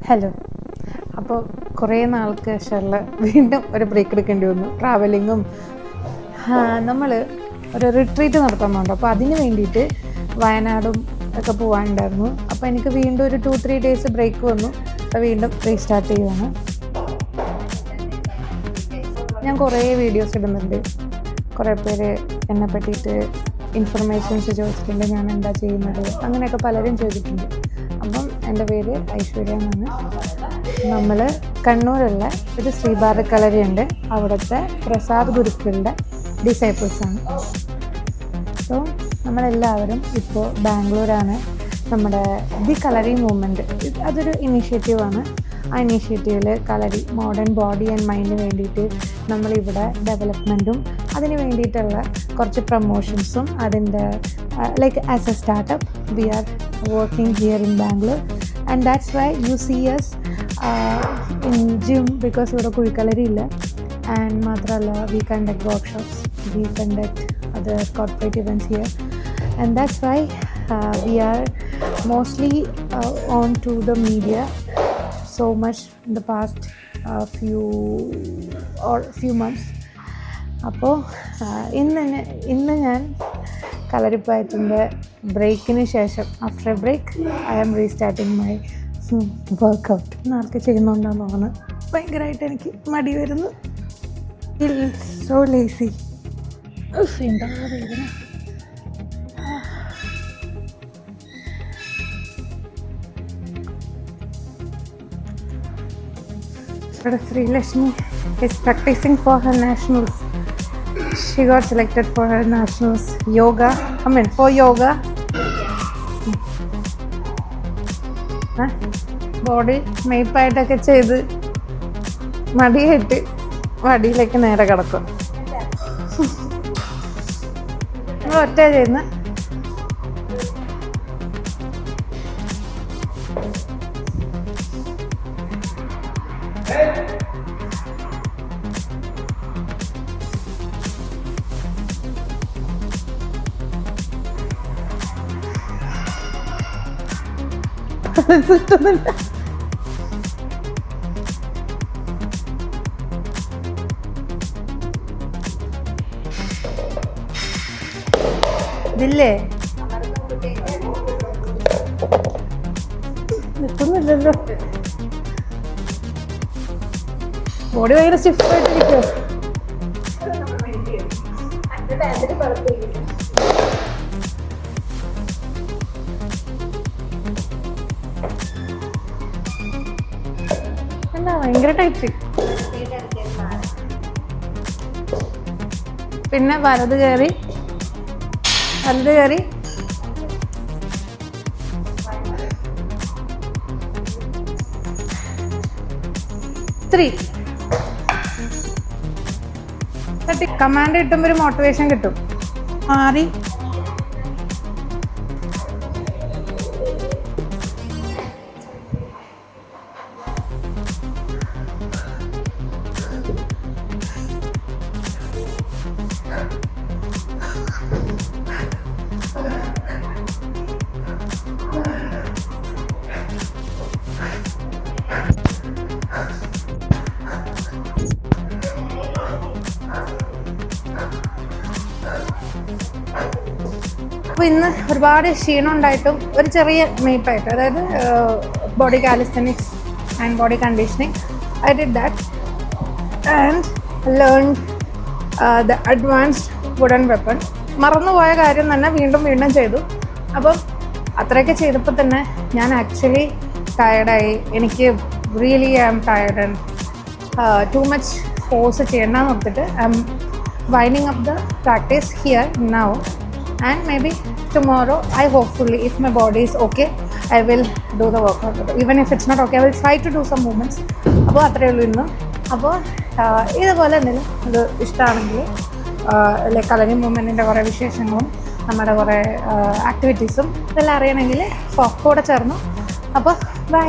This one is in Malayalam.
ഹലോ. അപ്പോൾ കുറേ നാൾക്ക് ശേഷമുള്ള വീണ്ടും ഒരു ബ്രേക്ക് എടുക്കേണ്ടി വന്നു. ട്രാവലിങ്ങും നമ്മൾ ഒരു റിട്രീറ്റ് നടത്തുന്നുണ്ട്. അപ്പോൾ അതിന് വേണ്ടിയിട്ട് വയനാടും ഒക്കെ പോകാനുണ്ടായിരുന്നു. അപ്പോൾ എനിക്ക് വീണ്ടും ഒരു 2-3 ഡേയ്സ് ബ്രേക്ക് വന്നു. അപ്പോൾ വീണ്ടും റീസ്റ്റാർട്ട് ചെയ്യുകയാണ്. ഞാൻ കുറേ വീഡിയോസ് ഇടുന്നുണ്ട്. കുറേ പേര് എന്നെ പറ്റിയിട്ട് ഇൻഫർമേഷൻസ് ചോദിച്ചിട്ടുണ്ട്, ഞാൻ എന്താ ചെയ്യുന്നത്, അങ്ങനെയൊക്കെ പലരും ചോദിച്ചിട്ടുണ്ട്. അപ്പം എൻ്റെ പേര് ഐശ്വര്യ എന്നാണ്. നമ്മൾ കണ്ണൂരുള്ള ഒരു ശ്രീഭാരത് കളരി ഉണ്ട്, അവിടുത്തെ പ്രസാദ് ഗുരുക്കളുടെ ഡിസൈപ്പിൾസാണ്. സോ നമ്മളെല്ലാവരും ഇപ്പോൾ ബാംഗ്ലൂരാണ്. നമ്മുടെ ദി കളരി മൂവ്മെൻറ്റ് അതൊരു ഇനീഷ്യേറ്റീവാണ്. ആ ഇനീഷ്യേറ്റീവിൽ കളരി മോഡേൺ ബോഡി ആൻഡ് മൈൻഡിന് വേണ്ടിയിട്ട് നമ്മളിവിടെ ഡെവലപ്മെൻറ്റും അതിന് വേണ്ടിയിട്ടുള്ള കുറച്ച് പ്രൊമോഷൻസും അതിൻ്റെ like as a startup we are working here in Bangalore and that's why you see us in gym because ഇവിടെ കുഴിക്കളരി ഇല്ല. ആൻഡ് മാത്രമല്ല we conduct workshops, we conduct other corporate events here, and that's why we are mostly on to the media so much in the past few months. അപ്പോൾ ഇന്ന് ഞാൻ കളരിപ്പയറ്റിൻ്റെ ബ്രേക്കിന് ശേഷം after a break I am restarting my workout. നാളെ ചെയ്യുന്നുണ്ടെന്ന് തോന്നുന്നു. ഭയങ്കരമായിട്ട് എനിക്ക് മടി വരുന്നു. So lazy. എന്താ വേദന. ഇവിടെ Sreelakshmi is practicing for her nationals. She got selected for her nationals for yoga. Body മെയ്പ്പായിട്ടൊക്കെ ചെയ്ത് മടിയായിട്ട് വടിയിലേക്ക് നേരെ കിടക്കും. ഒറ്റ ചെയ്യുന്ന ചുറ്റുന്നില്ല. ഇതില്ലേ നിൽക്കുന്നില്ലല്ലോ. ബോഡി ഭയങ്കര സ്റ്റിഫായിട്ടിരിക്കുമോ? അല്ല ഭയങ്കര ടൈറ്റ്. പിന്നെ വലത് കയറി 3 കമാൻഡ് കിട്ടുമ്പോൾ ഒരു മോട്ടിവേഷൻ കിട്ടും. മാറി അപ്പോൾ ഇന്ന് ഒരുപാട് ക്ഷീണം ഉണ്ടായിട്ടും ഒരു ചെറിയ മെയ്പ്പായിട്ട്, അതായത് body calisthenics and body conditioning, I did that and learned the advanced wooden weapon. മറന്നുപോയ കാര്യം തന്നെ വീണ്ടും ചെയ്തു. അപ്പം അത്രയൊക്കെ ചെയ്തപ്പോൾ തന്നെ ഞാൻ ആക്ച്വലി ടയർഡായി. എനിക്ക് really I am tired and too much force ചെയ്യണമെന്ന് ഓർത്തിട്ട് I am winding up the practice here now. And maybe tomorrow, hopefully, if my body is okay, I will do the workout. Even if it's not okay, I will try to do some movements. അപ്പോൾ അത്രയേ ഉള്ളൂ ഇന്ന്. അപ്പോൾ ഇതുപോലെ എന്തെങ്കിലും ഇത് ഇഷ്ടമാണെങ്കിൽ കളരി മൂവ്മെൻറ്റിൻ്റെ കുറേ വിശേഷങ്ങളും നമ്മുടെ കുറേ ആക്ടിവിറ്റീസും ഇതെല്ലാം അറിയണമെങ്കിൽ കൂടെ ചേർന്നു. അപ്പോൾ ബൈ.